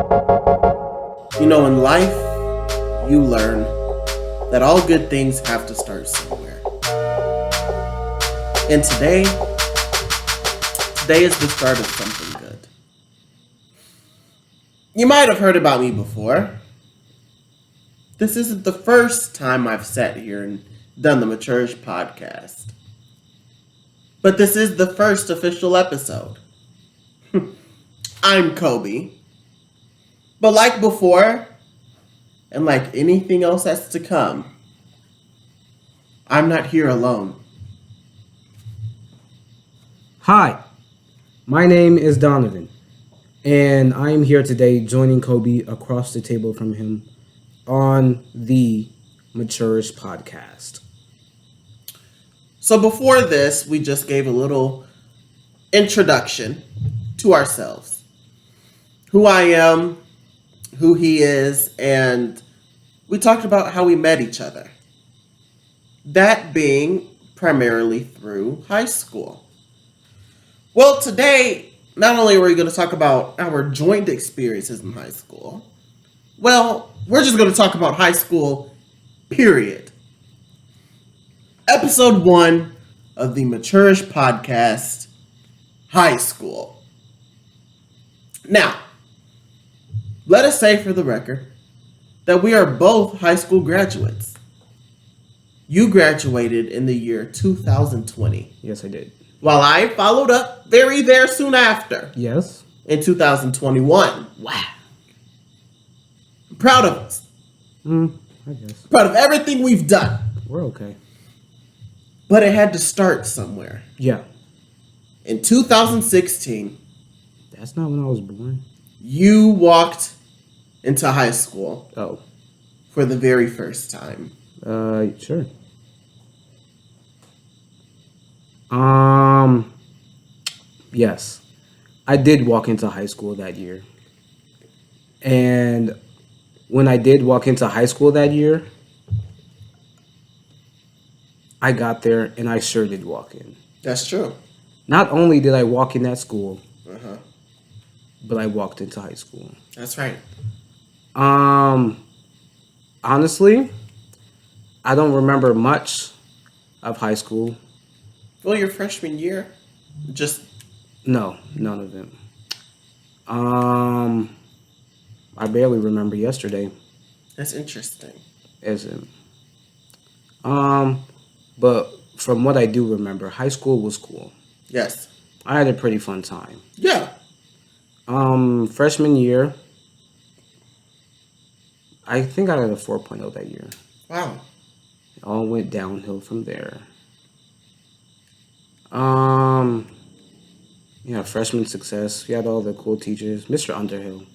You know, in life, you learn that all good things have to start somewhere. And today is the start of something good. You might have heard about me before. This isn't the first time I've sat here and done the Maturish podcast. But this is the first official episode. I'm Kobe. But like before, and like anything else that's to come, I'm not here alone. Hi, my name is Donovan, and I am here today joining Kobe across the table from him on the Maturish podcast. So before this, we just gave a little introduction to ourselves. Who I am, who he is, and we talked about how we met each other. That being primarily through high school. Well, today, not only are we going to talk about our joint experiences in high school, well, we're just going to talk about high school, period. Episode 1 of the Maturish podcast, High School. Now, let us say for the record that we are both high school graduates. You graduated in the year 2020. Yes, I did. While I followed up there soon after. Yes. In 2021. Wow. I'm proud of us. I guess. Proud of everything we've done. We're okay. But it had to start somewhere. Yeah. In 2016. That's not when I was born. You walked into high school. Oh. For the very first time. Sure. Yes. I did walk into high school that year. And when I did walk into high school that year, I got there and I sure did walk in. That's true. Not only did I walk in that school, but I walked into high school. That's right. Honestly, I don't remember much of high school. Well, your freshman year, No, none of it. I barely remember yesterday. That's interesting. Isn't. But from what I do remember, high school was cool. Yes. I had a pretty fun time. Yeah. Freshman year, I think I got a 4.0 that year. Wow. It all went downhill from there. Freshman success. We had all the cool teachers. Mr. Underhill.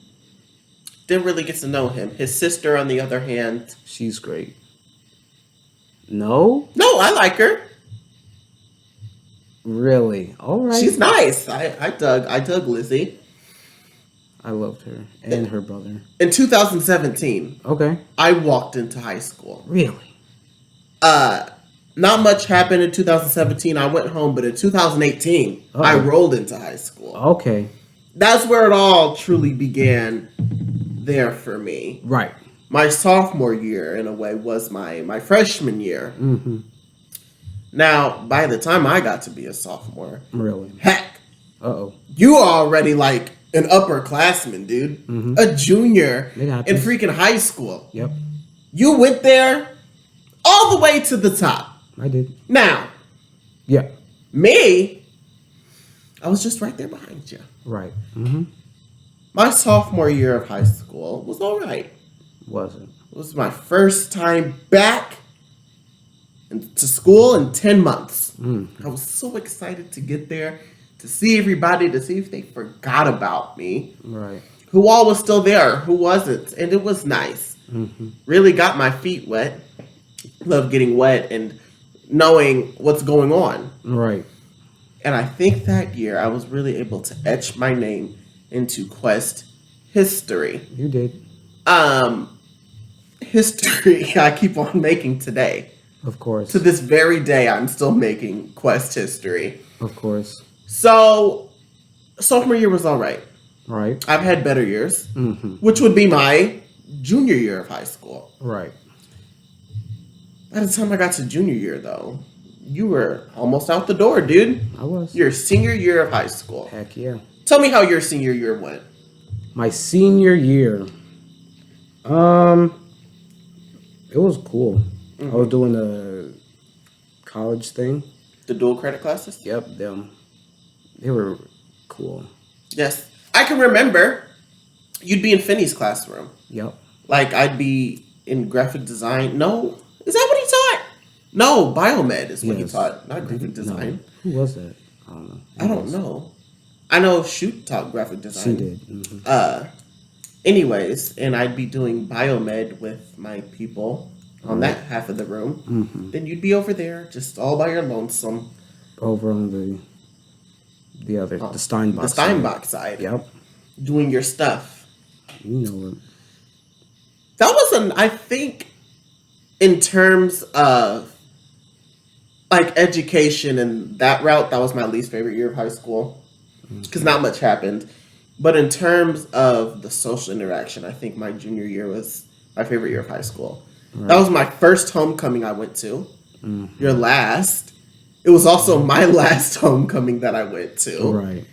Didn't really get to know him. His sister, on the other hand. She's great. No? No, I like her. Really? All right. She's nice. I dug Lizzie. I loved her and her brother. In 2017. Okay. I walked into high school. Really? Not much happened in 2017. I went home, but in 2018, I rolled into high school. Okay. That's where it all truly began there for me. Right. My sophomore year, in a way, was my freshman year. Mm-hmm. Now, by the time I got to be a sophomore, really? Heck, Uh-oh. you were already like an upperclassman, dude. Mm-hmm. A junior in happens. freaking high school. Yep. You went there all the way to the top. I did. Now, yeah. Me, I was just right there behind you. Right. Mm-hmm. My sophomore year of high school was all right. Wasn't. It was my first time back to school in 10 months. I was so excited to get there, to see everybody, to see if they forgot about me. Right. Who all was still there, who wasn't. And it was nice. Mm-hmm. Really got my feet wet. Love getting wet and knowing what's going on. Right. And I think that year I was really able to etch my name into Quest history. You did. History I keep on making today. Of course. To this very day, I'm still making Quest history. Of course. So, sophomore year was all right. Right. I've had better years, Mm-hmm. which would be my junior year of high school. Right. By the time I got to junior year, though, you were almost out the door, dude. I was. Your senior year of high school. Heck yeah. Tell me how your senior year went. My senior year, it was cool. I was doing the college thing. The dual credit classes? Yep, them. They were cool. Yes. I can remember you'd be in Finney's classroom. Yep. Like, I'd be in graphic design. No. Is that what he taught? No, biomed is what he Yes. taught, not graphic design. No. Who was that? I don't know. I don't know. I know Shoot taught graphic design. She did. Mm-hmm. Anyways, and I'd be doing biomed with my people on that half of the room. Mm-hmm. Then you'd be over there, just all by your lonesome. Over on the other, the Steinbach. The Steinbach side. Yep. Doing your stuff. You know it. That was I think, in terms of like education and that route, that was my least favorite year of high school. Because not much happened. But in terms of the social interaction, I think my junior year was my favorite year of high school. Right. That was my first homecoming I went to. Mm-hmm. Your last. It was also my last homecoming that I went to. Right.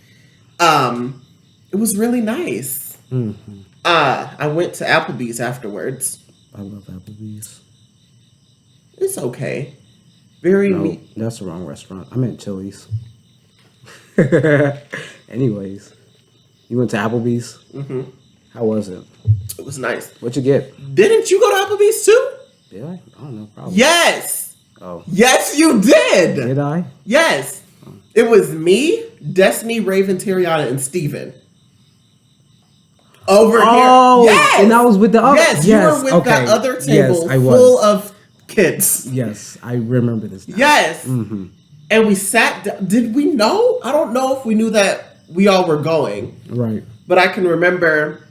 It was really nice. Mm-hmm. I went to Applebee's afterwards. I love Applebee's. It's okay. That's the wrong restaurant. I meant Chili's. Anyways, you went to Applebee's? Mm-hmm. How was it? It was nice. What'd you get? Didn't you go to Applebee's too? Did I? I don't know. Probably. Yes. Oh. Yes, you did. Did I? Yes. Oh. It was me, Destiny, Raven, Terriana, and Steven. Over here. Yes. And I was with the other. Yes, you were with that other table full of kids. Yes, I remember this now. Yes. Mm-hmm. And we sat down. Did we know? I don't know if we knew that we all were going. Right. But I can remember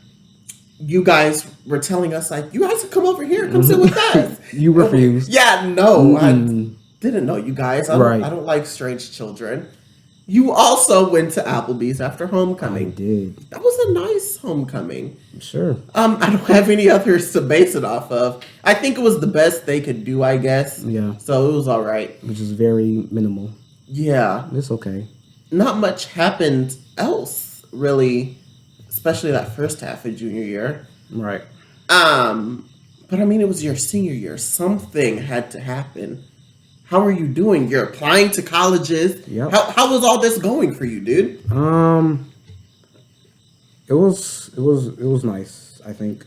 you guys were telling us, like, you guys can come over here. Come sit with us. You refused. Yeah, no. I didn't know you guys. I don't like strange children. You also went to Applebee's after homecoming. I did. That was a nice homecoming. Sure. I don't have any others to base it off of. I think it was the best they could do, I guess. Yeah. So it was all right. Which is very minimal. Yeah. It's okay. Not much happened else, really, especially that first half of junior year. Right. But I mean, it was your senior year. Something had to happen. How are you doing? You're applying to colleges. Yep. How was all this going for you, dude? It was nice, I think.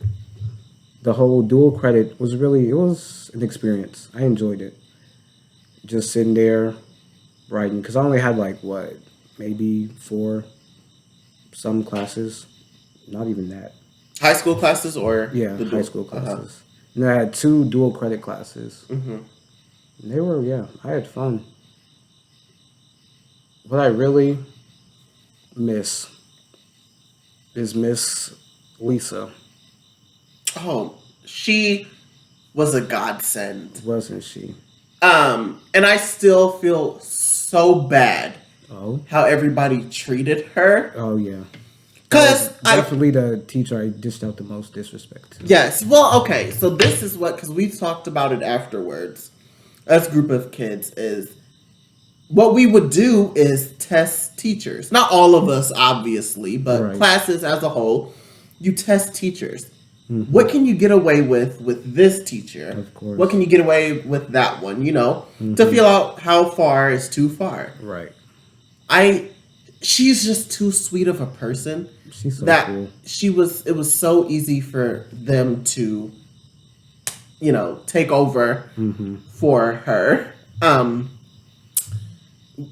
The whole dual credit was it was an experience. I enjoyed it. Just sitting there writing, because I only had maybe 4 some classes. Not even that. High school classes or? Yeah, high school classes. Uh-huh. And I had 2 dual credit classes. Mm-hmm. They were, I had fun. What I really miss is Miss Lisa. Oh, she was a godsend. Wasn't she? And I still feel so bad how everybody treated her. Oh, yeah. Because definitely the teacher I dished out the most disrespect to. Yes. Well, okay. So this is because we talked about it afterwards. As a group of kids is what we would do is test teachers. Not all of us, obviously, but classes as a whole. You test teachers. Mm-hmm. What can you get away with this teacher? Of course. What can you get away with that one? To feel out how far is too far. Right. She's just too sweet of a person. She's so cool. It was so easy for them to, take over for her.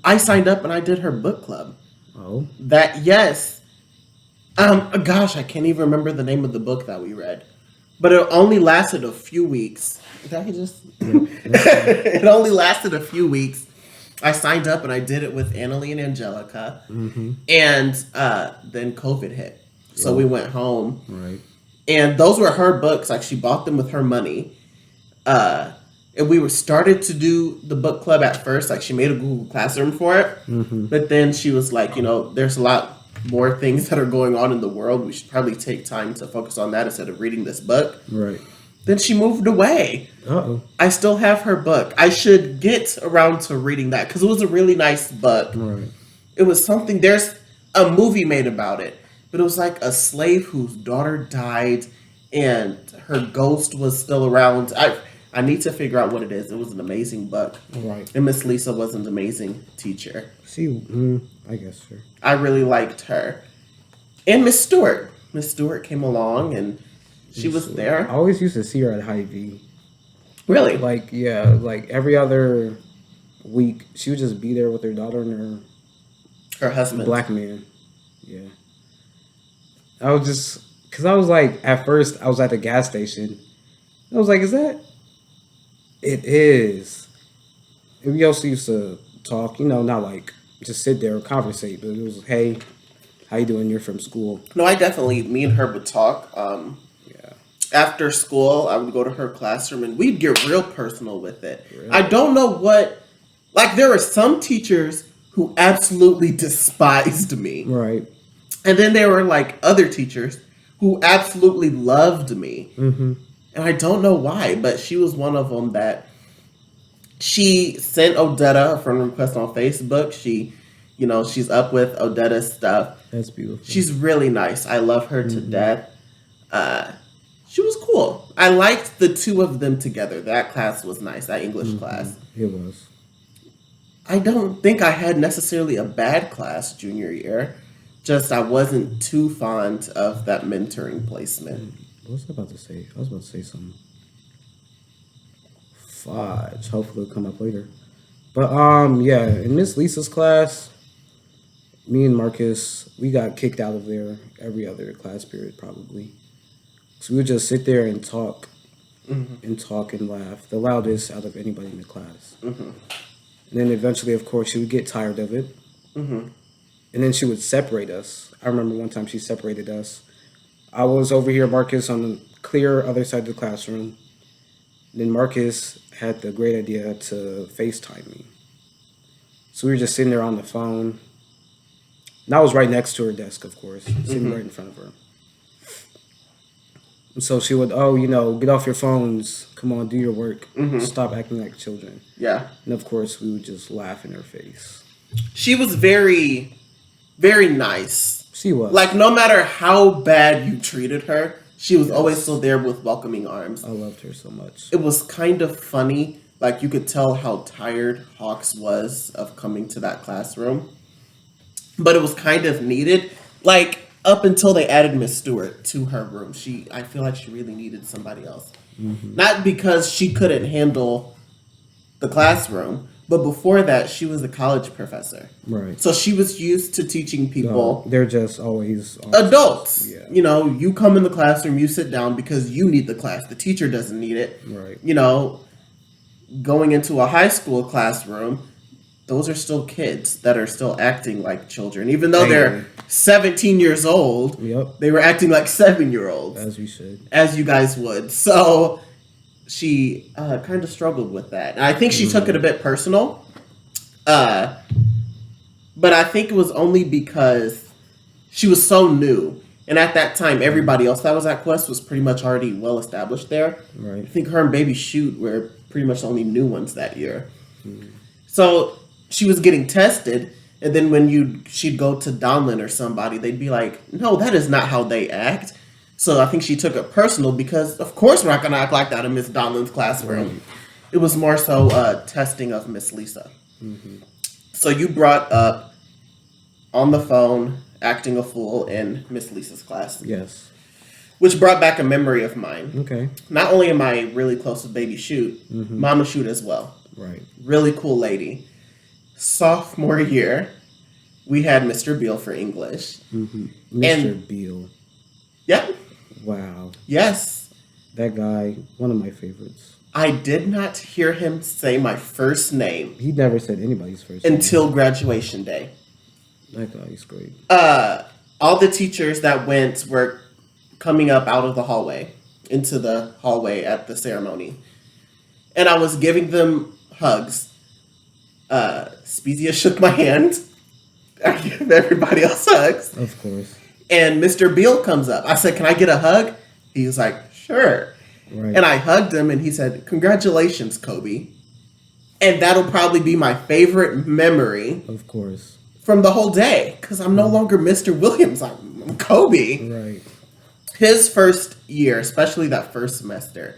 I signed up and I did her book club. Oh. Yes. Gosh, I can't even remember the name of the book that we read. But it only lasted a few weeks. It only lasted a few weeks. I signed up and I did it with Annalie and Angelica. Mm-hmm. And then COVID hit. So we went home. Right. And those were her books. Like, she bought them with her money. And we started to do the book club at first. Like, she made a Google Classroom for it. Mm-hmm. But then she was like, there's a lot more things that are going on in the world. We should probably take time to focus on that instead of reading this book. Right. Then she moved away. Uh-oh. I still have her book. I should get around to reading that because it was a really nice book. Right. It was something, there's a movie made about it, but it was like a slave whose daughter died and her ghost was still around. I need to figure out what it is. It was an amazing book. Right. And Miss Lisa was an amazing teacher. I guess, sure. I really liked her. And Miss Stewart. Miss Stewart came along and she was there. I always used to see her at Hy-Vee. Really? Like, yeah, like every other week, she would just be there with her daughter and Her husband. black man. Yeah. I was just, because I was like, at first, I was at the gas station. I was like, is that? It is. And we also used to talk, not like just sit there or conversate, but it was, hey, how you doing? You're from school. No, me and her would talk. Yeah. After school, I would go to her classroom and we'd get real personal with it. Really? I don't know there were some teachers who absolutely despised me. Right. And then there were like other teachers who absolutely loved me. Mm-hmm. And I don't know why, but she was one of them that she sent Odetta a friend request on Facebook. She's up with Odetta's stuff. That's beautiful. She's really nice. I love her to death. She was cool. I liked the two of them together. That class was nice, that English class. It was. I don't think I had necessarily a bad class junior year. Just I wasn't too fond of that mentoring placement. What was I about to say? I was about to say something. Fudge. Hopefully it'll come up later. But yeah, in Miss Lisa's class, me and Marcus, we got kicked out of there every other class period probably. So we would just sit there and talk and laugh. The loudest out of anybody in the class. Mm-hmm. And then eventually, of course, she would get tired of it. Mm-hmm. And then she would separate us. I remember one time she separated us. I was over here, Marcus, on the clear other side of the classroom. Then Marcus had the great idea to FaceTime me. So we were just sitting there on the phone. And I was right next to her desk, of course, sitting right in front of her. And so she would, get off your phones. Come on, do your work. Stop acting like children. Yeah. And of course, we would just laugh in her face. She was very, very nice. She was. Like, no matter how bad you treated her, she was always still there with welcoming arms. I loved her so much. It was kind of funny. Like, you could tell how tired Hawks was of coming to that classroom. But it was kind of needed. Like, up until they added Miss Stewart to her room, I feel like she really needed somebody else. Mm-hmm. Not because she couldn't handle the classroom, but before that, she was a college professor. Right. So she was used to teaching people. No, they're just always adults. Yeah. You come in the classroom, you sit down because you need the class. The teacher doesn't need it. Right. Going into a high school classroom, those are still kids that are still acting like children. Even though they're 17 years old, they were acting like 7-year-olds. As we should. As you guys would. So she kind of struggled with that. And I think she took it a bit personal. But I think it was only because she was so new. And at that time, everybody else that was at Quest was pretty much already well established there. Right. I think her and Baby Shoot were pretty much the only new ones that year. So she was getting tested, and then when she'd go to Donlin or somebody, they'd be like, no, that is not how they act. So I think she took it personal because, of course, we're not going to act like that in Miss Donlin's classroom. Right. It was more so testing of Miss Lisa. Mm-hmm. So you brought up on the phone acting a fool in Miss Lisa's class. Yes. Which brought back a memory of mine. Okay. Not only am I really close with Baby Shoot, Mama Shoot as well. Right. Really cool lady. Sophomore year, we had Mr. Beale for English. Mm-hmm. Mr. Beale. Yep. Wow. Yes. That guy, one of my favorites. I did not hear him say my first name. He never said anybody's first name. Until graduation day. That guy is great. All the teachers that went were coming up out of the hallway, into the hallway at the ceremony. And I was giving them hugs. Spezia shook my hand. I give everybody else hugs. Of course. And Mr. Beal comes up. I said, "Can I get a hug?" He was like, "Sure." Right. And I hugged him, and he said, "Congratulations, Kobe." And that'll probably be my favorite memory Of course. from the whole day, because I'm no longer Mr. Williams. I'm Kobe. Right. His first year, especially that first semester,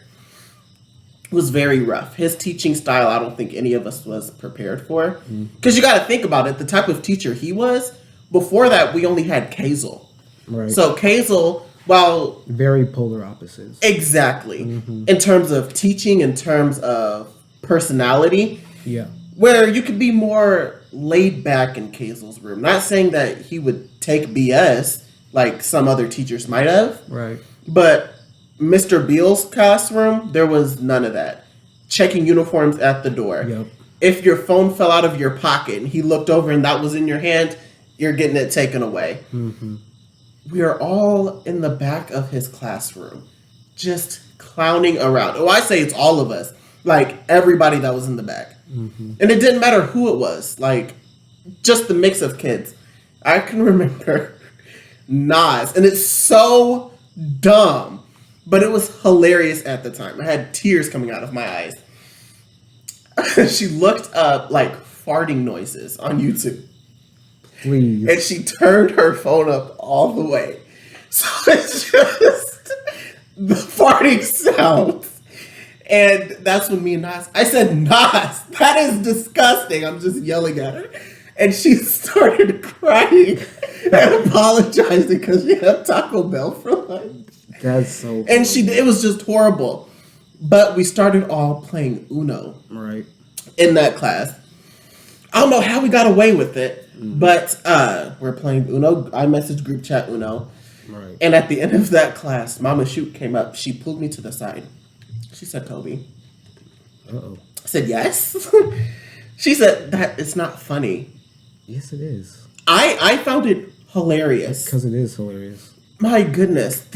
was very rough. His teaching style, I don't think any of us was prepared for. Because you got to think about it, the type of teacher he was. Before that, we only had Kazel. Right. So Kazel, while very polar opposites. exactly in terms of teaching, in terms of personality, Yeah. where you could be more laid back in Kazel's room. Not saying that he would take BS like some other teachers might have, Right. but Mr. Beal's classroom, there was none of that. Checking uniforms at the door. Yep. If your phone fell out of your pocket and he looked over and that was in your hand, you're getting it taken away. We are all in the back of his classroom, just clowning around. Oh, I say it's all of us. Like, everybody that was in the back. And it didn't matter who it was. Like, just the mix of kids. I can remember Nas. And it's so dumb. But it was hilarious at the time. I had tears coming out of my eyes. She looked up, like, farting noises on YouTube. Please. And she turned her phone up all the way. So it's just the farting sounds. And that's when me and Nas, I said, "Nas, that is disgusting." I'm just yelling at her. And she started crying and apologizing because she had Taco Bell for lunch. That's so And it was just horrible. But we started all playing Uno right. in that class. I don't know how we got away with it, but we're playing Uno. iMessage group chat Uno. Right. And at the end of that class, Mama Shoot came up. She pulled me to the side. She said, "Kobe." Uh-oh. I said, "Yes." She said, "That it's not funny." Yes, it is. I found it hilarious. Because it is hilarious. My goodness.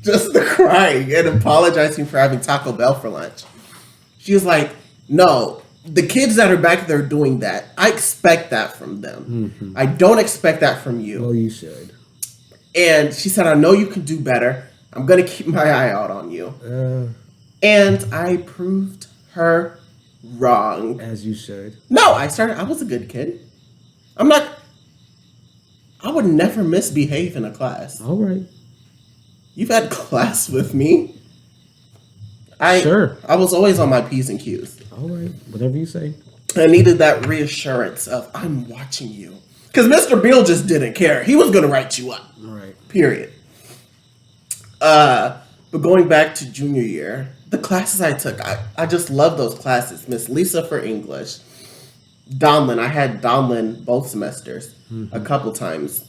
Just the crying and apologizing for having Taco Bell for lunch. She was like, "No, the kids that are back there doing that, I expect that from them. I don't expect that from you." Well, you should. And she said, "I know you can do better. I'm going to keep my eye out on you." And I proved her wrong. As you should. No, I was a good kid. I would never misbehave in a class. All right. You've had class with me. Sure. I was always on my P's and Q's. All right. Whatever you say. I needed that reassurance of, I'm watching you. Because Mr. Beal just didn't care. He was going to write you up. Right. Period. But going back to junior year, the classes I took, I just love those classes. Miss Lisa for English. Donlin. I had Donlin both semesters a couple times.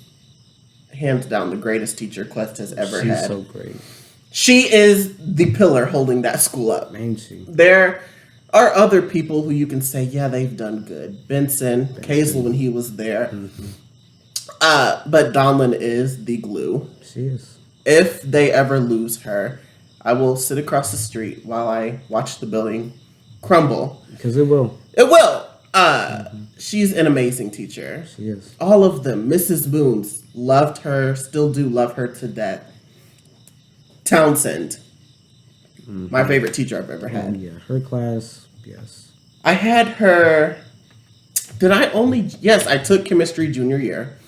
Hands down, the greatest teacher Quest has ever had. She's so great. She is the pillar holding that school up. Ain't she? There are other people who you can say, yeah, they've done good. Benson, Kazel when he was there. But Donlin is the glue. She is. If they ever lose her, I will sit across the street while I watch the building crumble. Because it will. It will. She's an amazing teacher. She is. All of them. Mrs. Boons, loved her, still do love her to death. Townsend, my favorite teacher I've ever had. Yeah, her class, yes. I had her. Yes, I took chemistry junior year.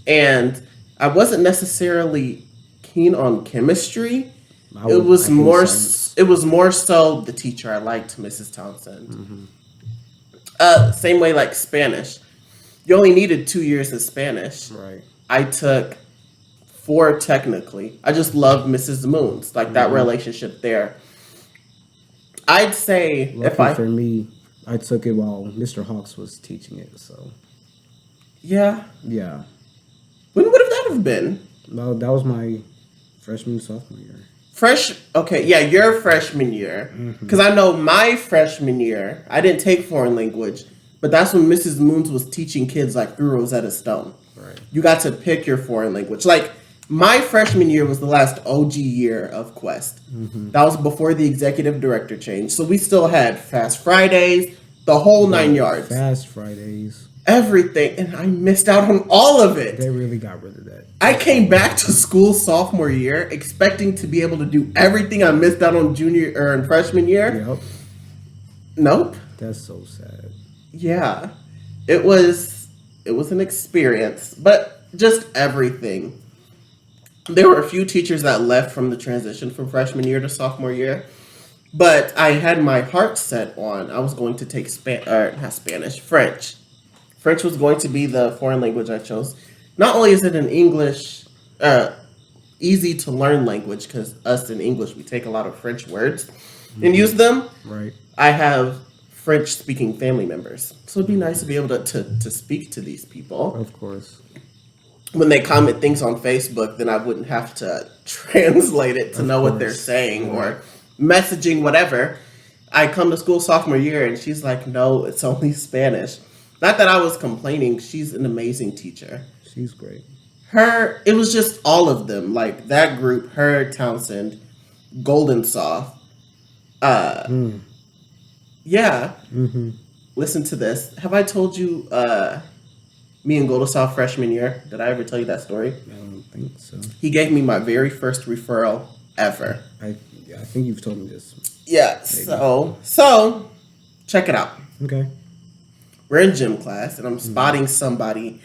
And I wasn't necessarily keen on chemistry. It was more so the teacher I liked, Mrs. Townsend. Same way like Spanish. You only needed 2 years of Spanish. Right. I took 4 technically. I just loved Mrs. Moons, like that relationship there. I'd say Lucky for me, I took it while Mr. Hawks was teaching it, so. Yeah. Yeah. When would that have been? Well, that was my freshman, sophomore year. Okay, yeah, your freshman year. Because I know my freshman year, I didn't take foreign language, but that's when Mrs. Moons was teaching kids like through Rosetta Stone. Right. You got to pick your foreign language. Like, my freshman year was the last OG year of Quest. That was before the executive director changed. So we still had Fast Fridays, the whole 9 yards. Fast Fridays. everything, and I missed out on all of it. They really got rid of that. I came back to school sophomore year expecting to be able to do everything I missed out on junior or in freshman year. Yep. Nope. That's so sad. Yeah. It was an experience, but just everything. There were a few teachers that left from the transition from freshman year to sophomore year, but I had my heart set on I was going to take French. French was going to be the foreign language I chose. Not only is it an English, easy to learn language, because us in English, we take a lot of French words and use them. Right. I have French speaking family members. So it'd be nice to be able to speak to these people. Of course. When they comment things on Facebook, then I wouldn't have to translate it to know what they're saying or messaging, whatever. I come to school sophomore year and she's like, no, it's only Spanish. Not that I was complaining. She's an amazing teacher. She's great. It was just all of them. Like that group, her, Townsend, Golden Soft. Yeah. Mm-hmm. Listen to this. Have I told you me and Golden Soft freshman year? Did I ever tell you that story? I don't think so. He gave me my very first referral ever. I think you've told me this. Yeah. Maybe. So check it out. Okay. We're in gym class and I'm spotting somebody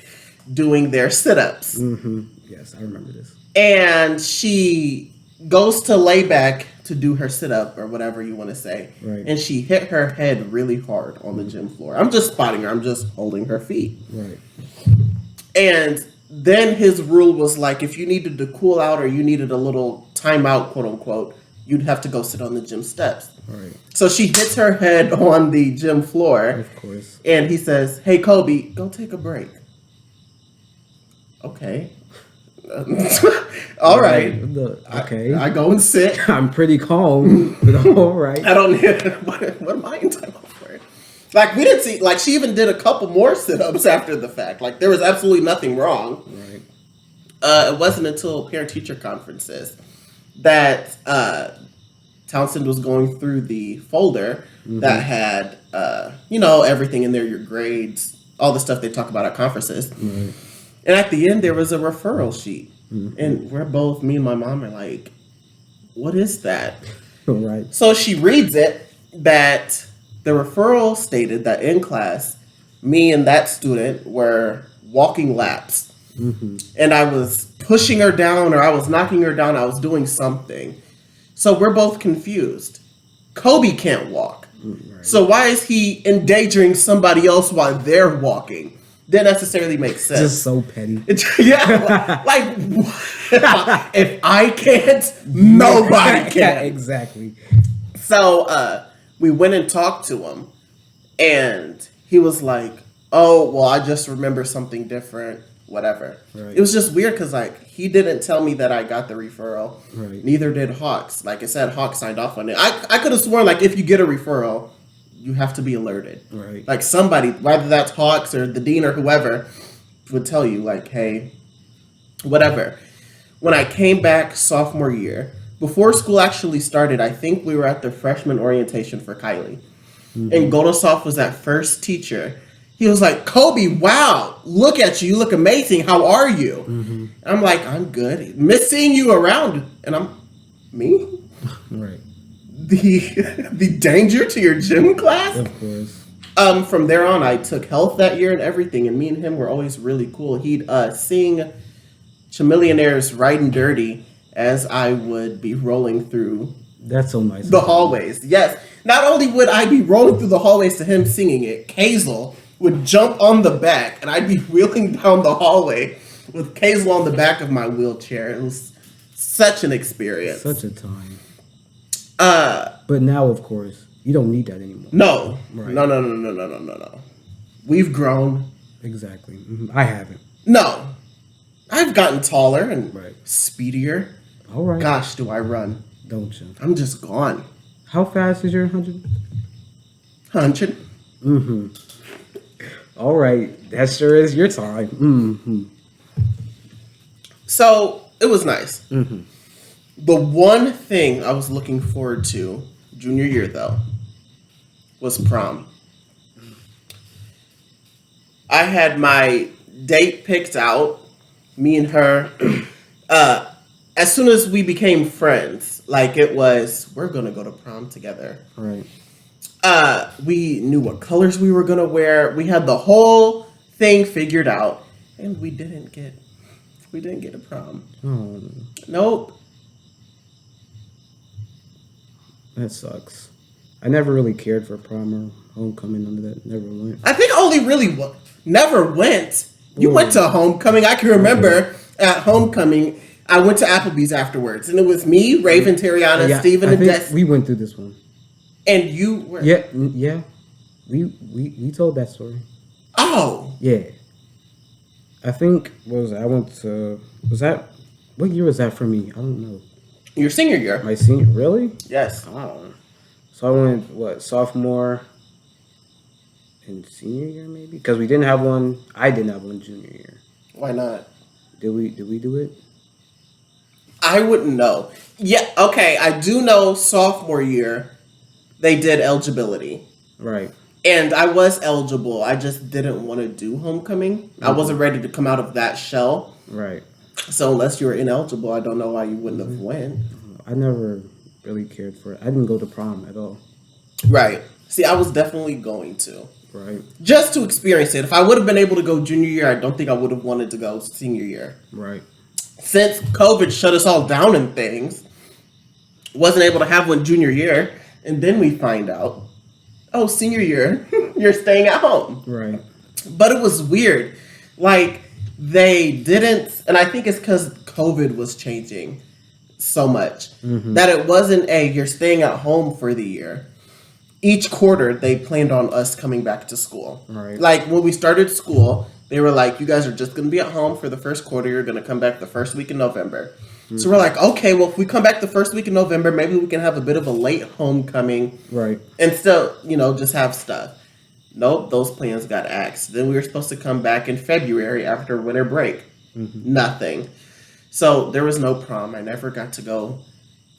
doing their sit-ups. Mm-hmm. Yes, I remember this. And she goes to lay back to do her sit-up or whatever you want to say. Right. And she hit her head really hard on the gym floor. I'm just spotting her. I'm just holding her feet. Right. And then his rule was like, if you needed to cool out or you needed a little timeout, quote unquote, you'd have to go sit on the gym steps. Right. So she hits her head on the gym floor. Of course. And he says, hey, Kobe, go take a break. Okay. All right. Okay. I go and sit. I'm pretty calm, but all right. I don't need what am I in time out for? Like we didn't see like she even did a couple more sit-ups after the fact. Like there was absolutely nothing wrong. Right. It wasn't until parent-teacher conferences that Townsend was going through the folder that had everything in there, your grades, all the stuff they talk about at conferences. Right. And at the end, there was a referral sheet. And me and my mom are like, what is that? Right. So she reads it that the referral stated that in class, me and that student were walking laps. Mm-hmm. And I was pushing her down or I was knocking her down. I was doing something. So we're both confused. Kobe can't walk. Right. So why is he endangering somebody else while they're walking? Didn't necessarily make sense. Just so petty. Yeah, like if I can't, nobody can. Yeah, exactly. So we went and talked to him, and he was like, "Oh, well, I just remember something different. Whatever." Right. It was just weird because like he didn't tell me that I got the referral. Right. Neither did Hawks. Like I said, Hawks signed off on it. I could have sworn like if you get a referral, you have to be alerted. Right. Like somebody, whether that's Hawks or the dean or whoever, would tell you like, hey, whatever. When I came back sophomore year, before school actually started, I think we were at the freshman orientation for Kylie. Mm-hmm. And Goldosoft was that first teacher. He was like, Kobe, wow, look at you. You look amazing. How are you? Mm-hmm. I'm like, I'm good. Miss seeing you around. And I'm, me? Right. The danger to your gym class? Of course. From there on, I took health that year and everything, and me and him were always really cool. He'd sing Chamillionaires Riding Dirty as I would be rolling through That's so nice. the hallways. Yes. Not only would I be rolling through the hallways to him singing it, Kazel would jump on the back, and I'd be wheeling down the hallway with Kazel on the back of my wheelchair. It was such an experience. Such a time. But now, of course, you don't need that anymore. No. Right. No. We've grown. Exactly. Mm-hmm. I haven't. No. I've gotten taller and Right. speedier. All right. Gosh, do I run. Don't you? I'm just gone. How fast is your 100? 100. Mm-hmm. All right. That sure is your time. Mm-hmm. So, it was nice. Mm-hmm. The one thing I was looking forward to junior year, though, was prom. I had my date picked out, me and her. Uh, as soon as we became friends, like it was, we're gonna go to prom together. Right. We knew what colors we were gonna wear. We had the whole thing figured out, and we didn't get a prom. Oh, Nope. that sucks. I never really cared for prom or homecoming. None of that. Never went. I think only really never went. You went to homecoming. I can remember at homecoming. I went to Applebee's afterwards, and it was me, Raven, Terriana, Yeah, Steven, I and think Des. we went through this one. And you were. Yeah. We told that story. Oh. Yeah. I think I went to what year was that for me? I don't know. Your senior year. My senior, really? Yes. Oh. So I went sophomore and senior year maybe? Because we didn't have one. I didn't have one junior year. Why not? Did we do it? I wouldn't know. Yeah, okay. I do know sophomore year they did eligibility. Right. And I was eligible. I just didn't want to do homecoming. Mm-hmm. I wasn't ready to come out of that shell. Right. So unless you were ineligible, I don't know why you wouldn't have went. I never really cared for it. I didn't go to prom at all. Right. See, I was definitely going to. Right. Just to experience it. If I would have been able to go junior year, I don't think I would have wanted to go senior year. Right. Since COVID shut us all down and things, wasn't able to have one junior year, and then we find out, oh, senior year, you're staying at home. Right. But it was weird. Like, they didn't, and I think it's because COVID was changing so much, that it wasn't you're staying at home for the year. Each quarter, they planned on us coming back to school. Right. Like, when we started school, they were like, you guys are just going to be at home for the first quarter. You're going to come back the first week in November. So we're like, okay, well, if we come back the first week in November, maybe we can have a bit of a late homecoming. Right. And still, just have stuff. Nope, those plans got axed. Then we were supposed to come back in February after winter break. Nothing. So there was no prom. I never got to go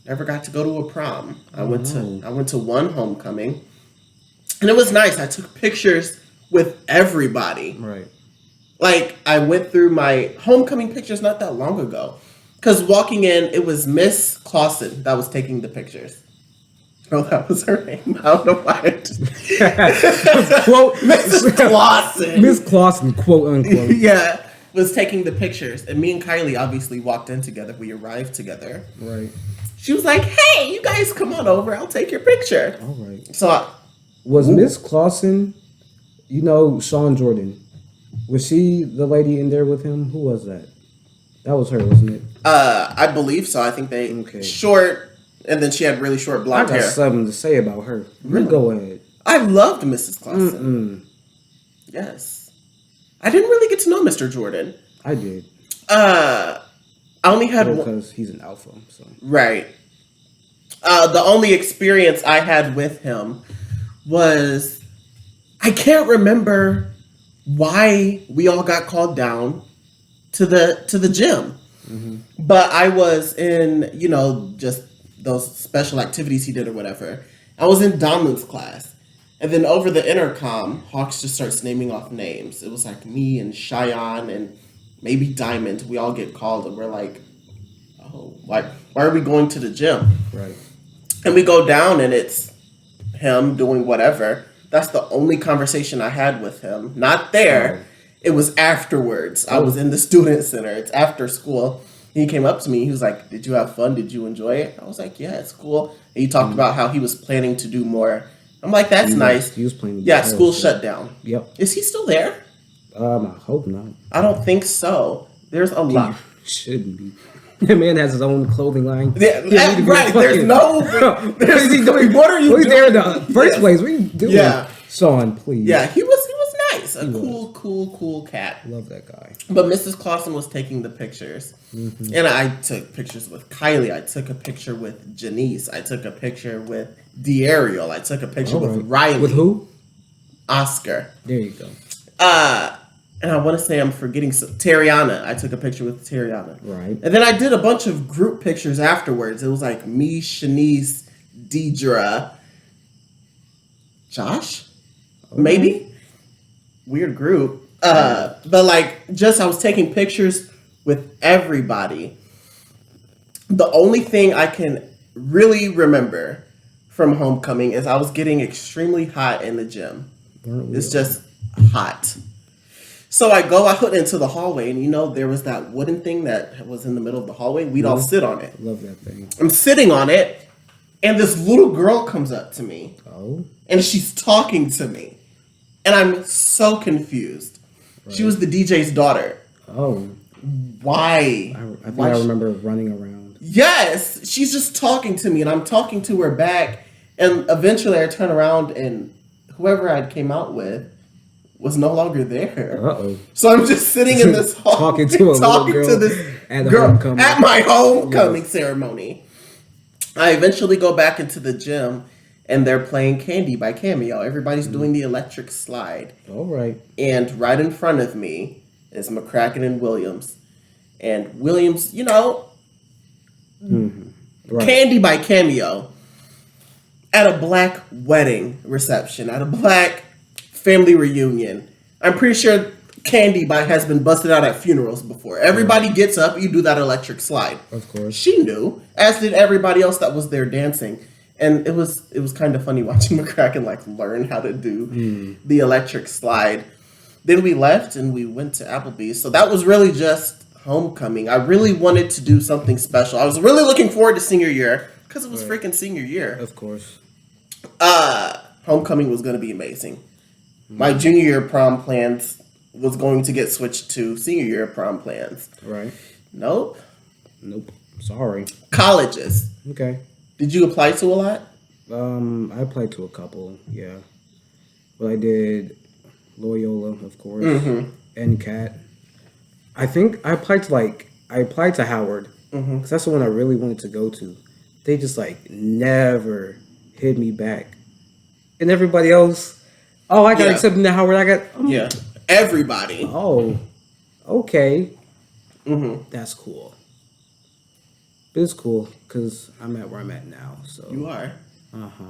to a prom. I went to one homecoming. And it was nice. I took pictures with everybody. Right. Like, I went through my homecoming pictures not that long ago. Because walking in, it was Miss Clausen that was taking the pictures. Oh, that was her name. I don't know why. Quote Mrs. Clausen. Miss Clausen, quote unquote. Yeah, was taking the pictures. And me and Kylie obviously walked in together. We arrived together. Right. She was like, hey, you guys come on over. I'll take your picture. All right. So was Miss Clausen, Sean Jordan, was she the lady in there with him? Who was that? That was her, wasn't it? I believe so. I think they short, and then she had really short blonde hair. I got something to say about her. Really? Go ahead. I loved Mrs. Clausen. Yes. I didn't really get to know Mr. Jordan. I did. I only had one. Because he's an alpha, so. Right. The only experience I had with him was, I can't remember why we all got called down to the gym. But I was in, just those special activities he did or whatever. I was in Donovan's class. And then over the intercom, Hawks just starts naming off names. It was like me and Cheyenne and maybe Diamond. We all get called and we're like, oh, why are we going to the gym? Right. And we go down and it's him doing whatever. That's the only conversation I had with him. Not there. Oh. It was afterwards. I was in the student center. It's after school. He came up to me. He was like, did you have fun? Did you enjoy it? I was like, yeah, it's cool. And he talked about how he was planning to do more. I'm like, that's nice. He was planning. Yeah, school shut down. Yep. Is he still there? I hope not. I don't think so. There's a lot. Shouldn't be. The man has his own clothing line. Yeah, right. There's no. What are you doing? There in the first place? What are you doing? Yeah. Sean, please. Yeah, he was nice. A cool cat. Love that guy. But Mrs. Clausen was taking the pictures. And I took pictures with Kylie. I took a picture with Janice. I took a picture with D'Ariel. I took a picture with Riley. With who? Oscar. There you go. And I want to say I'm forgetting Terriana. I took a picture with Terriana. Right. And then I did a bunch of group pictures afterwards. It was like me, Shanice, Deidre, Josh, maybe. Weird group. But like, just I was taking pictures with everybody. The only thing I can really remember from homecoming is I was getting extremely hot in the gym. Weren't we It's all? just hot. So I go out into the hallway, and there was that wooden thing that was in the middle of the hallway. We'd all sit on it. Love that thing. I'm sitting on it, and this little girl comes up to me, Oh, and she's talking to me. And I'm so confused. She was the DJ's daughter. oh. Why? I think Why I remember running around. Yes, she's just talking to me, and I'm talking to her back. And eventually, I turn around, and whoever I came out with was no longer there. Uh-oh. So I'm just sitting in this hall, Talking to a little girl at homecoming. at my homecoming ceremony. I eventually go back into the gym, and they're playing Candy by Cameo. Everybody's doing the electric slide. All right. And right in front of me is McCracken and Williams. And Williams, Right. Candy by Cameo at a black wedding reception, at a black family reunion. I'm pretty sure Candy by has been busted out at funerals before. Everybody gets up, you do that electric slide. Of course. She knew, as did everybody else that was there dancing. And it was kind of funny watching McCracken learn how to do the electric slide. Then we left and we went to Applebee's. So that was really just homecoming. I really wanted to do something special. I was really looking forward to senior year because it was freaking senior year. Of course. Homecoming was going to be amazing. My junior year prom plans was going to get switched to senior year prom plans. Right. Nope. Sorry. Colleges. Okay. Did you apply to a lot? I applied to a couple, yeah. Well, I did Loyola, of course, NCAT. I think I applied to Howard, because that's the one I really wanted to go to. They just never hit me back. And everybody else, I got accepted to Howard. Yeah. Everybody. Oh, okay. That's cool. But it's cool because I'm at where I'm at now. So You are.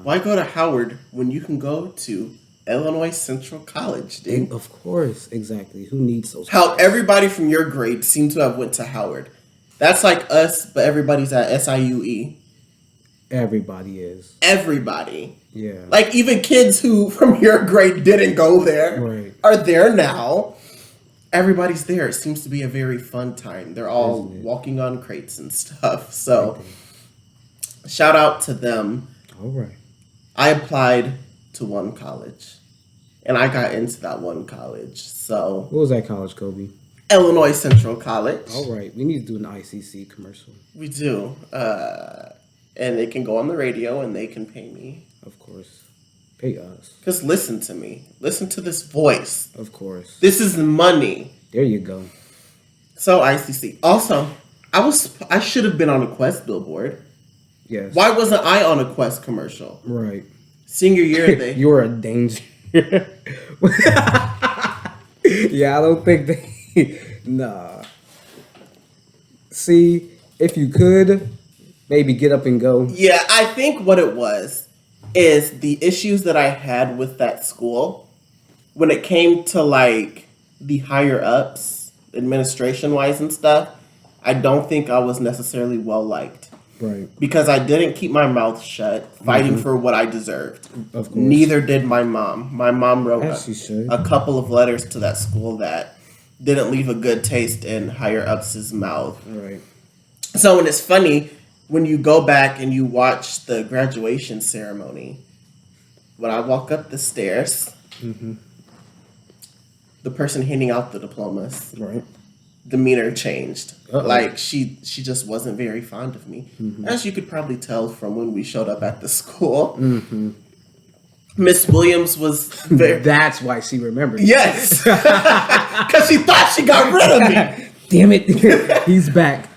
Why go to Howard when you can go to Illinois Central College, dude? Of course, exactly. Who needs those? How everybody from your grade seemed to have went to Howard. That's like us, but everybody's at SIUE. Everybody is. Everybody. Yeah. Like even kids who from your grade didn't go there are there now. Everybody's there. It seems to be a very fun time. They're all walking on crates and stuff. So shout out to them. All right. I applied to one college, and I got into that one college. So What was that college, Kobe? Illinois Central College. All right. We need to do an ICC commercial. We do. And they can go on the radio, and they can pay me. Of course. Pay us. Because listen to me. Listen to this voice. Of course. This is money. There you go. So ICC. Also, I should have been on a Quest billboard. Yes. Why wasn't I on a Quest commercial? Right. Senior year, they. You were a danger. Yeah, I don't think they. Nah. See, if you could, maybe get up and go. Yeah, I think what it was is the issues that I had with that school when it came to the higher ups, administration wise and stuff. I don't think I was necessarily well liked. Right. Because I didn't keep my mouth shut, fighting for what I deserved. Of course. Neither did my mom. My mom wrote As she should. a couple of letters to that school that didn't leave a good taste in higher ups' mouth. Right. So, and it's funny when you go back and you watch the graduation ceremony. When I walk up the stairs, the person handing out the diplomas, Right. demeanor changed. Uh-oh. She just wasn't very fond of me, as you could probably tell from when we showed up at the school. Miss Williams was very That's why she remembered. yes, because she thought she got rid of me. Damn it. He's back.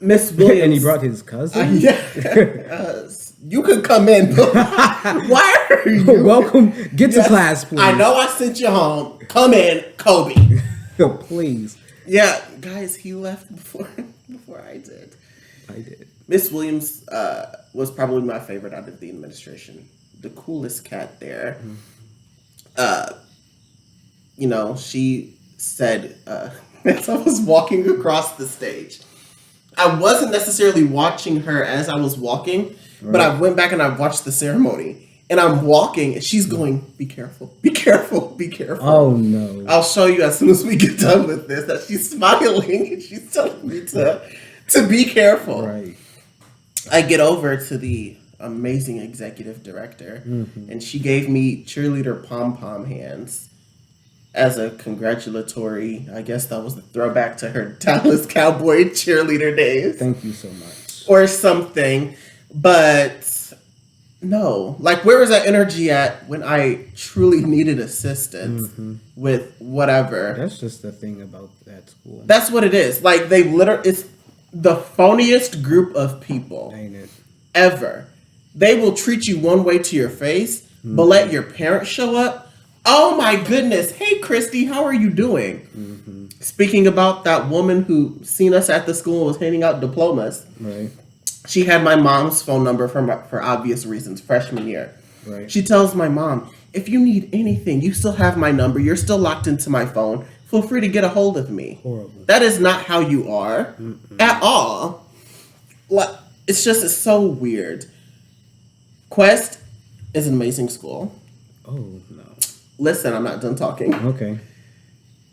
Miss Williams, And he brought his cousin? you could come in. Why are you? Welcome. Get to class, please. I know I sent you home. Come in, Kobe. Please. Yeah, guys, he left before I did. I did. Miss Williams was probably my favorite out of the administration. The coolest cat there. she said, as I was walking across the stage, I wasn't necessarily watching her as I was walking, but I went back and I watched the ceremony. And I'm walking, and she's going, "Be careful, be careful, be careful." Oh no! I'll show you as soon as we get done with this that she's smiling and she's telling me to be careful. Right. I get over to the amazing executive director, and she gave me cheerleader pom pom hands as a congratulatory. I guess that was the throwback to her Dallas Cowboy cheerleader days. Thank you so much. Or something, but. No, like where was that energy at when I truly needed assistance with whatever? That's just the thing about that school. That's what it is. Like they literally, it's the phoniest group of people Ain't it? ever. They will treat you one way to your face, but let your parents show up. Oh my goodness! Hey Christy, how are you doing? Speaking about that woman who seen us at the school and was handing out diplomas. Right. She had my mom's phone number for obvious reasons, freshman year. Right. She tells my mom, "If you need anything, you still have my number. You're still locked into my phone. Feel free to get a hold of me." Horrible. That is not how you are at all. It's so weird. Quest is an amazing school. Oh no. Listen, I'm not done talking. Okay.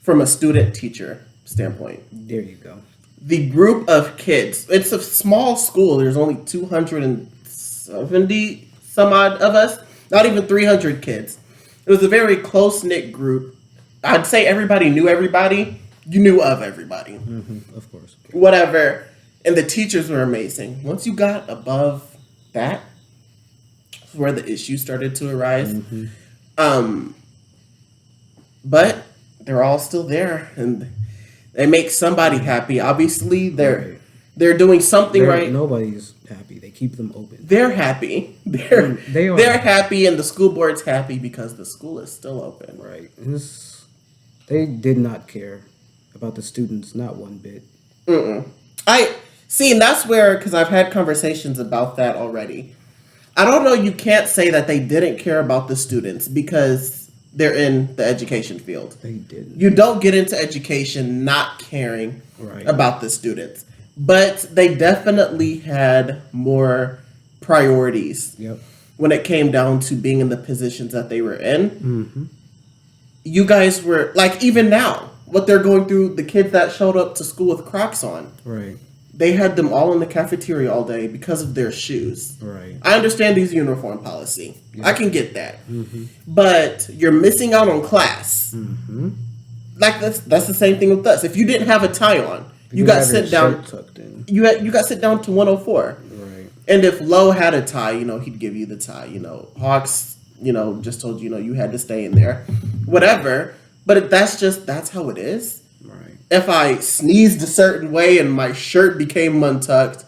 From a student-teacher standpoint. There you go. The group of kids, it's a small school. There's only 270 some odd of us, not even 300 kids. It was a very close-knit group. I'd say everybody knew everybody. You knew of everybody. Of course. Whatever. And the teachers were amazing. Once you got above that, where the issues started to arise. But they're all still there, and they make somebody happy. Obviously, they're doing something right. Nobody's happy. They keep them open. They're happy. They are. They're happy, and the school board's happy because the school is still open. Right. They did not care about the students, not one bit. I see, and that's where, because I've had conversations about that already. I don't know. You can't say that they didn't care about the students because they're in the education field. They didn't. You don't get into education not caring about the students. But they definitely had more priorities when it came down to being in the positions that they were in. You guys were, like, even now, what they're going through, the kids that showed up to school with Crocs on. Right. They had them all in the cafeteria all day because of their shoes. Right. I understand these uniform policy. I can get that. But you're missing out on class. Like that's the same thing with us. If you didn't have a tie on, you got sit down. Tucked in. You got sit down to 104. Right. And if Lowe had a tie, he'd give you the tie. Hawks, just told you, you had to stay in there. Whatever. But that's how it is. Right. If I sneezed a certain way and my shirt became untucked,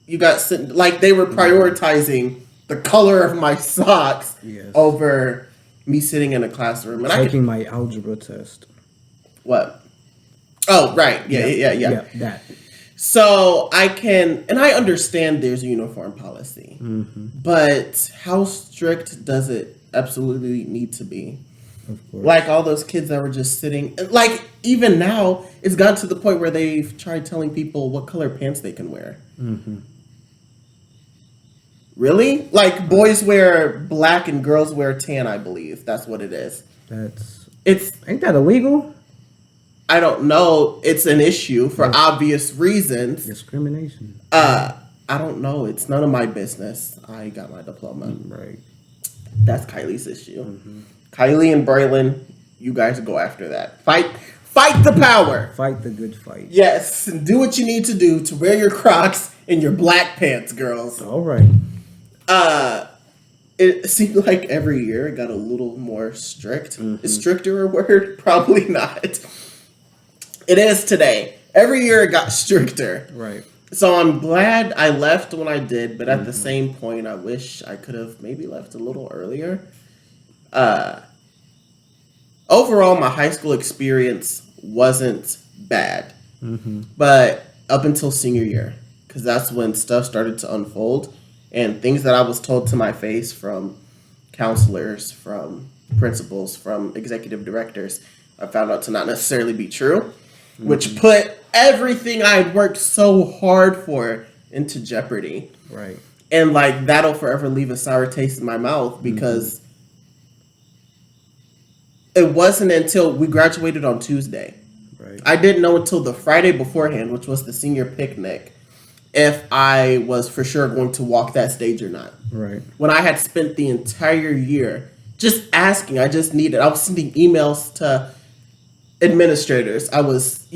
you got sitting, like they were prioritizing the color of my socks over me sitting in a classroom. And taking my algebra test. What? Oh, right. Yeah. That. So I understand there's a uniform policy, but how strict does it absolutely need to be? Of course. Like all those kids that were just sitting, like even now, it's gotten to the point where they've tried telling people what color pants they can wear. Really? Like boys wear black and girls wear tan, I believe. That's what it is. Ain't that illegal? I don't know. It's an issue for obvious reasons. Discrimination. I don't know. It's none of my business. I got my diploma. Right. That's Kylie's issue. Kylie and Braylon, you guys go after that. Fight the power. Fight the good fight. Yes, and do what you need to do to wear your Crocs and your black pants, girls. All right. It seemed like every year it got a little more strict. Is stricter a word? Probably not. It is today. Every year it got stricter. Right. So I'm glad I left when I did, but at the same point, I wish I could have maybe left a little earlier. Overall, my high school experience wasn't bad, but up until senior year, because that's when stuff started to unfold, and things that I was told to my face from counselors, from principals, from executive directors, I found out to not necessarily be true, which put everything I had worked so hard for into jeopardy. Right. And like that'll forever leave a sour taste in my mouth because it wasn't until we graduated on Tuesday. Right. I didn't know until the Friday beforehand, which was the senior picnic, if I was for sure going to walk that stage or not. Right. When I had spent the entire year just asking, I was sending emails to administrators. I was,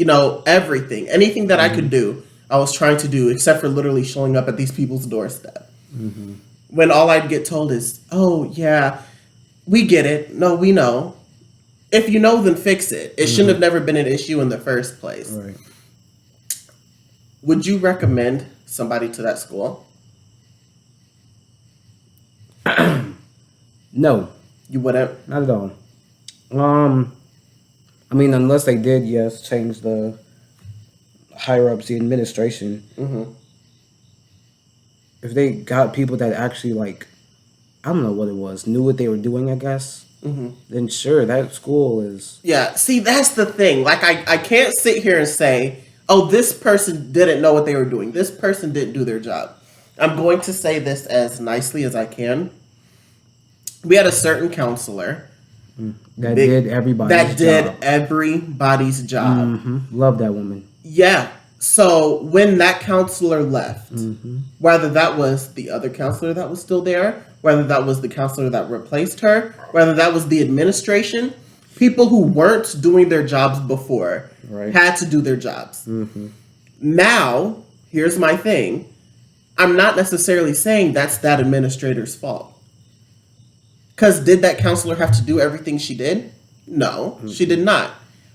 everything, anything that I could do, I was trying to do, except for literally showing up at these people's doorstep. When all I'd get told is, oh, yeah, we get it. No, we know. If you know, then fix it. It shouldn't have never been an issue in the first place. Right. Would you recommend somebody to that school? No. You wouldn't? Not at all. I mean, unless they did, yes, change the higher ups, the administration. If they got people that actually, like, I don't know what it was, knew what they were doing, I guess, then sure, that school is... Yeah, see, that's the thing. Like, I can't sit here and say, oh, this person didn't know what they were doing. This person didn't do their job. I'm going to say this as nicely as I can. We had a certain counselor that did everybody's job. Love that woman. Yeah. So when that counselor left, whether that was the other counselor that was still there, whether that was the counselor that replaced her, whether that was the administration, people who weren't doing their jobs before had to do their jobs. Now, here's my thing. I'm not necessarily saying that's that administrator's fault. Because did that counselor have to do everything she did? No, she did not.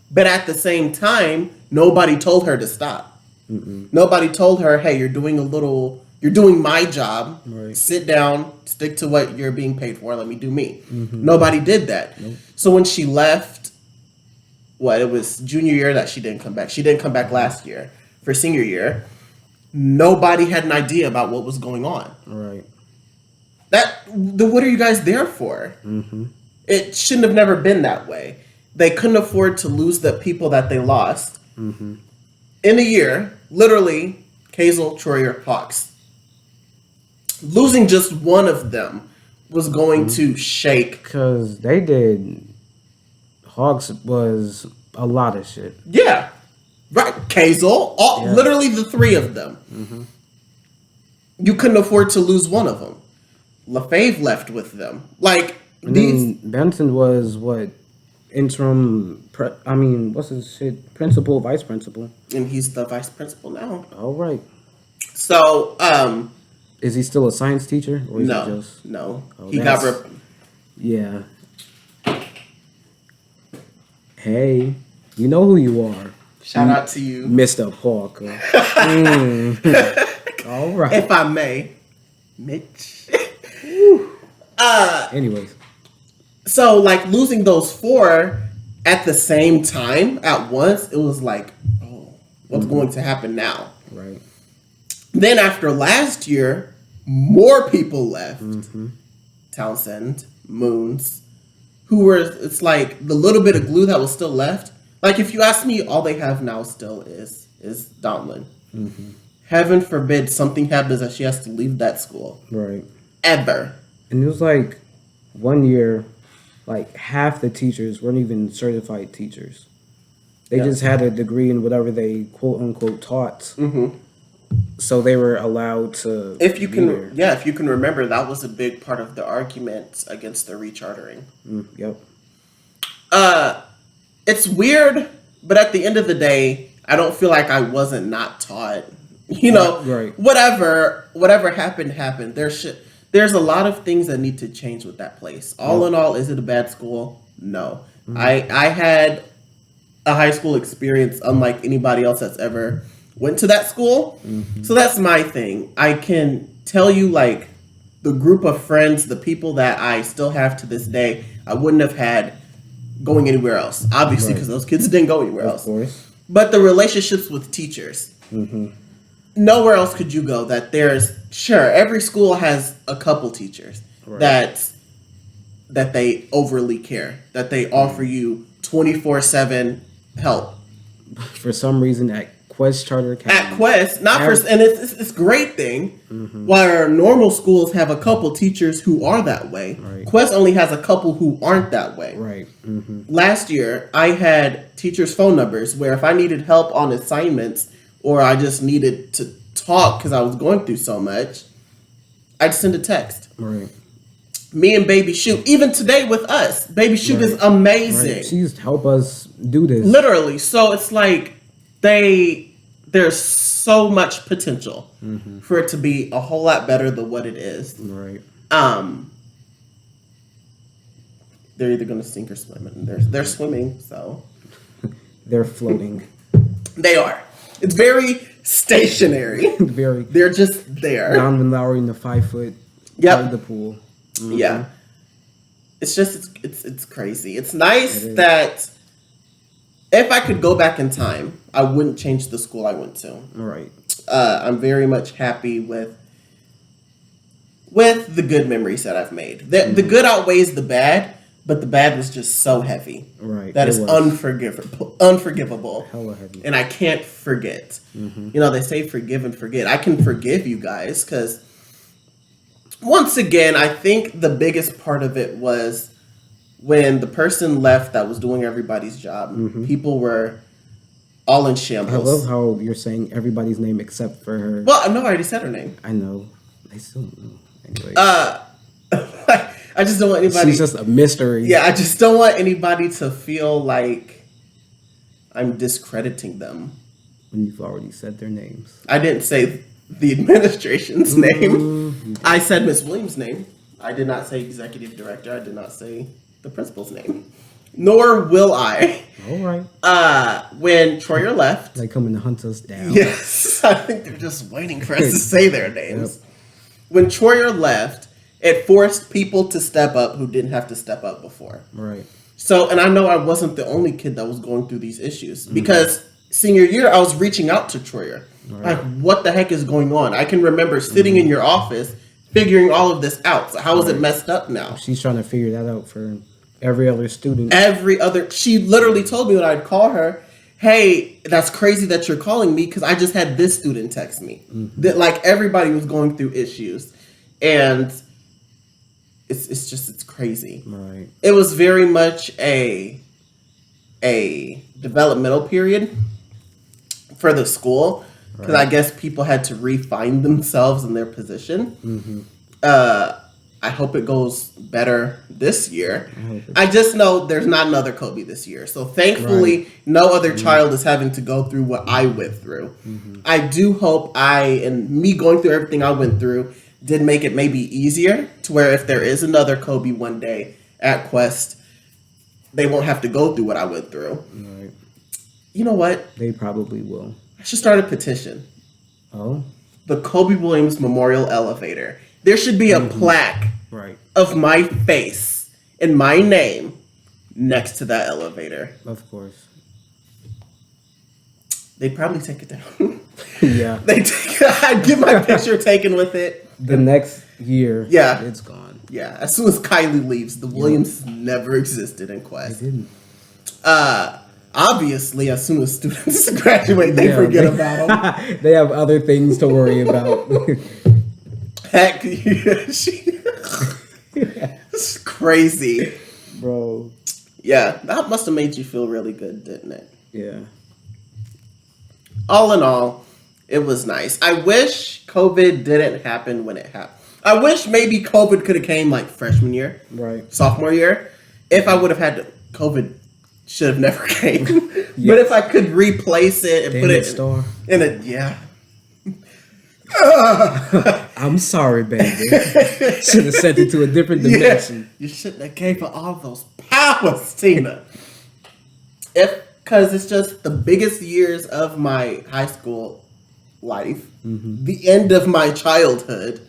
But at the same time, nobody told her to stop. Nobody told her, hey, you're doing my job. Right. Sit down, stick to what you're being paid for. Let me do me. Nobody did that. Nope. So when she left, it was junior year that she didn't come back. She didn't come back last year for senior year. Nobody had an idea about what was going on. Right. What are you guys there for? It shouldn't have never been that way. They couldn't afford to lose the people that they lost. In a year, literally, Hazel, Troyer, Hawks. Losing just one of them was going to shake. Because they did... Hawks was a lot of shit. Yeah. Right. Hazel, literally the three of them. You couldn't afford to lose one of them. LaFave left with them. Benson was what? Interim, what's his shit? Principal, vice principal. And he's the vice principal now. All right. So, is he still a science teacher? Or is no. He just... No. Oh, he got... Yeah. Hey, you know who you are. Shout out to you. Mr. Parker. All right. If I may. Mitch. Anyways. So, losing those four at the same time, at once, it was like, oh, what's going to happen now? Right. Then after last year, more people left. Townsend, Moons, it's like the little bit of glue that was still left. Like, if you ask me, all they have now still is Donlin. Heaven forbid something happens that she has to leave that school. Right. Ever. And it was like 1 year, half the teachers weren't even certified teachers. They just had a degree in whatever they quote unquote taught. So they were allowed to. If you can remember, that was a big part of the argument against the rechartering. Yep. It's weird, but at the end of the day, I don't feel like I wasn't not taught. Right. Whatever happened. There's a lot of things that need to change with that place. All in all, is it a bad school? No. I had a high school experience unlike anybody else that's ever went to that school. So that's my thing. I can tell you, the group of friends, the people that I still have to this day, I wouldn't have had going anywhere else. Obviously, because those kids didn't go anywhere else. Of course. But the relationships with teachers. Nowhere else could you go that every school has a couple teachers that they overly care, that they offer you 24/7 help. For some reason, at Quest Charter Academy. At Quest, not for, and it's a great thing. While our normal schools have a couple teachers who are that way, Right. Quest only has a couple who aren't that way. Right. Last year, I had teachers' phone numbers where if I needed help on assignments or I just needed to talk because I was going through so much, I'd send a text. Right. Me and Baby Shoot, even today with us, Baby Shoot is amazing. Right. She used to help us do this. Literally. So it's like there's so much potential for it to be a whole lot better than what it is. Right. They're either going to sink or swim, and they're swimming, so They're floating. they are. It's very stationary. Very. They're just there. Donovan Lowry in the 5 foot. Yep. Of the pool. Yeah. It's just it's crazy. It's nice that if I could go back in time, I wouldn't change the school I went to. Right. I'm very much happy with the good memories that I've made. The good outweighs the bad, but the bad was just so heavy. Right. That is unforgivable. Hella heavy. And I can't forget. You know, they say forgive and forget. I can forgive you guys because once again, I think the biggest part of it was when the person left that was doing everybody's job. People were all in shambles. I love how you're saying everybody's name except for her. Well, no, I already said her name. I know. I still don't know. Anyway. I just don't want anybody. She's just a mystery. Yeah, I just don't want anybody to feel like I'm discrediting them. When you've already said their names. I didn't say the administration's name. I said Miss Williams' name. I did not say executive director. I did not say the principal's name. Nor will I. All right. When Troyer left. They coming to hunt us down. Yes. I think they're just waiting for us to say their names. Yep. When Troyer left, it forced people to step up who didn't have to step up before. Right. So, and I know I wasn't the only kid that was going through these issues. Because senior year, I was reaching out to Troyer. Right. Like, what the heck is going on? I can remember sitting in your office, figuring all of this out. So how is it messed up now? She's trying to figure that out for every other student. She literally told me when I'd call her, hey, that's crazy that you're calling me because I just had this student text me. That like everybody was going through issues. And it's crazy. Right. It was very much a developmental period for the school. Because I guess people had to refine themselves in their position. I hope it goes better this year. I just know there's not another Kobe this year. So thankfully, no other child is having to go through what I went through. I do hope me going through everything I went through did make it maybe easier to where if there is another Kobe one day at Quest, they won't have to go through what I went through. Right. You know what? They probably will. I should start a petition. Oh? The Kobe Williams Memorial Elevator. There should be a plaque of my face and my name next to that elevator. Of course. They'd probably take it down. Yeah. I'd get my picture taken with it. The next year, it's gone. Yeah. As soon as Kylie leaves, the Williams never existed in Quest. They didn't. Obviously, as soon as students graduate, they forget about them. They have other things to worry about. Heck, it's crazy. Bro. Yeah, that must have made you feel really good, didn't it? Yeah. All in all, it was nice. I wish COVID didn't happen when it happened. I wish maybe COVID could have came like freshman year, sophomore year. If I would have had to, COVID should have never came. But if I could replace it and put it in a I'm sorry, baby. Should have sent it to a different dimension. You shouldn't have gave her all those powers, Tina. Because it's just the biggest years of my high school life. The end of my childhood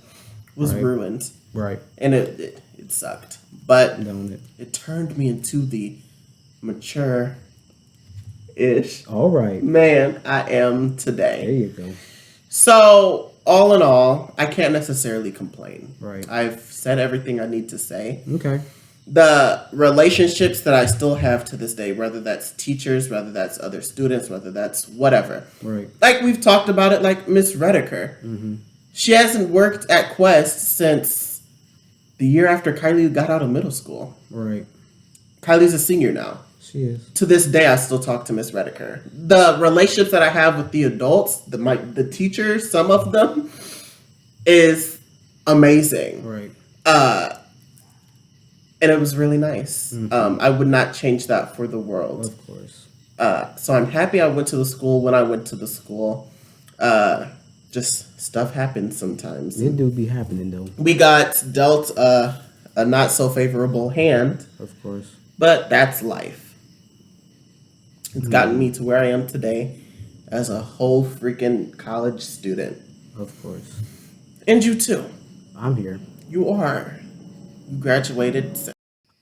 was ruined. Right. And it sucked. But Don't it? It turned me into the mature-ish All right. man I am today. There you go. So, all in all, I can't necessarily complain. Right. I've said everything I need to say. Okay. the relationships that I still have to this day, whether that's teachers, whether that's other students, whether that's whatever. Right. Like we've talked about it, like Miss Redeker. Mm-hmm. She hasn't worked at Quest since the year after Kylie got out of middle school. Right. Kylie's a senior now. She is. To this day, I still talk to Miss Redeker. The relationships that I have with the adults, the teachers, some of them, is amazing. Right. And it was really nice. Mm-hmm. I would not change that for the world. Of course. So I'm happy I went to the school when I went to the school. Just stuff happens sometimes. It do be happening though. We got dealt a not so favorable hand, Of course. but that's life. It's gotten me to where I am today as a whole freaking college student. Of course. And you too. I'm here. You are. You graduated.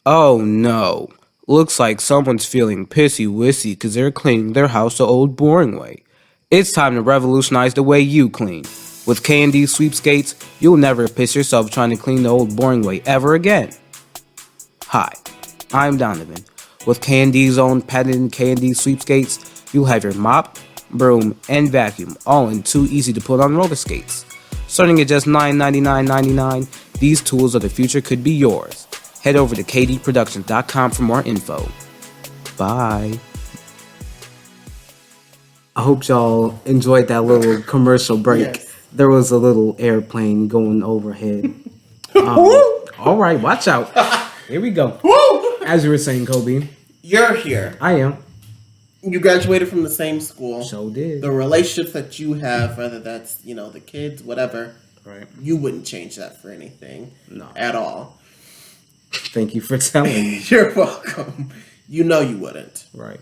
Oh no. Looks like someone's feeling pissy-wissy because they're cleaning their house the old boring way. It's time to revolutionize the way you clean. With K&D Sweepskates, you'll never piss yourself trying to clean the old boring way ever again. Hi, I'm Donovan. With K&D's own patented K&D Sweepskates, you'll have your mop, broom, and vacuum all in 2 easy-to-put-on roller skates. Starting at just $9.99.99, these tools of the future could be yours. Head over to kdproductions.com for more info. Bye. I hope y'all enjoyed that little commercial break. Yes. There was a little airplane going overhead. All right, watch out. Here we go. Woo! As you were saying, Kobe. You're here. I am. You graduated from the same school. So did. The relationships that you have, whether that's, the kids, whatever, Right. you wouldn't change that for anything. No. At all. Thank you for telling me. You're welcome. You know you wouldn't. Right.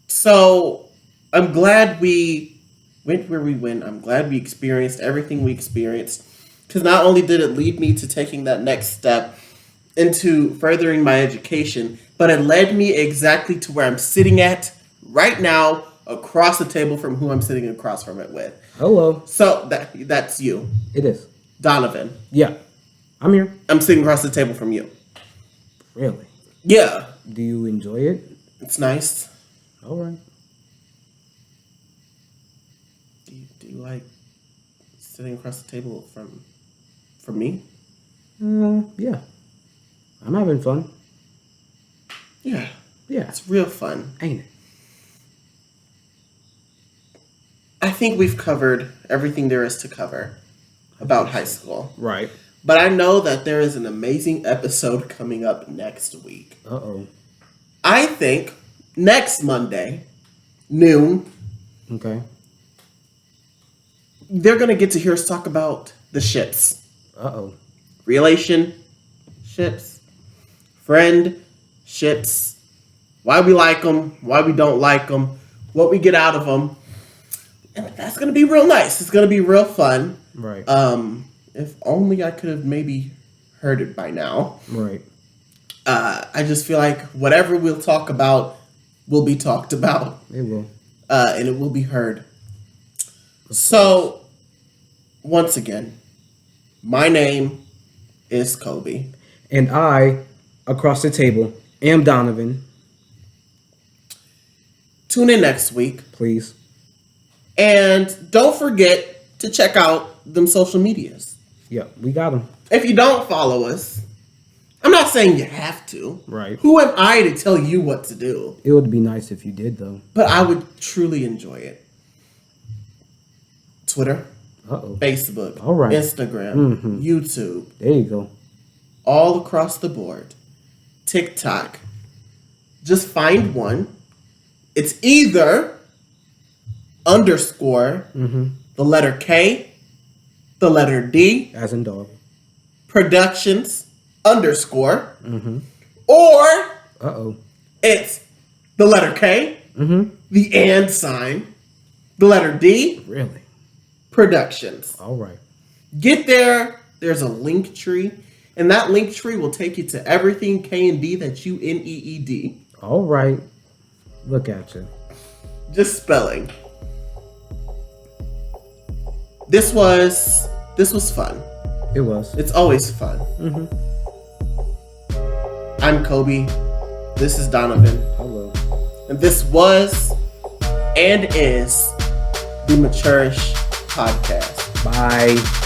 So, I'm glad we went where we went. I'm glad we experienced everything we experienced. Because not only did it lead me to taking that next step into furthering my education, but it led me exactly to where I'm sitting at right now, across the table from who I'm sitting across from it with. Hello. So that's you, It is. Donovan. Yeah. I'm here. I'm sitting across the table from you. Really? Yeah, Do you enjoy it? it's nice. All right. Do you like sitting across the table from me? Yeah. I'm having fun. Yeah, Yeah. it's real fun. Ain't it? I think we've covered everything there is to cover about high school. Right. But I know that there is an amazing episode coming up next week. Uh-oh. I think next Monday, noon, Okay. they're going to get to hear us talk about the ships. Uh-oh. Relationships, friendships, why we like them, why we don't like them, what we get out of them. And that's going to be real nice. It's going to be real fun. Right. If only I could have maybe heard it by now. Right. I just feel like whatever we'll talk about will be talked about. It will. And it will be heard. So, once again, my name is Kobe. And I, across the table, am Donovan. Tune in next week. Please. And don't forget to check out them social medias. Yeah, we got him. If you don't follow us, I'm not saying you have to. Right. Who am I to tell you what to do? It would be nice if you did, though. But I would truly enjoy it. Twitter, Uh-oh. Facebook, All right. Instagram, Mhm. YouTube, There you go. all across the board. TikTok. Just find one. It's either underscore Mm-hmm. the letter K, the letter D, As in dog. productions underscore, Mm-hmm. or Uh-oh. it's the letter K, Mm-hmm. the and sign, the letter D, Really? productions. All right. Get there. There's a link tree, and that link tree will take you to everything K and D that you need. All right. Look at you. Just spelling. This was fun. It was. It's always fun. Mm-hmm. I'm Kobe. This is Donovan. Hello. And this was and is the Maturish Podcast. Bye.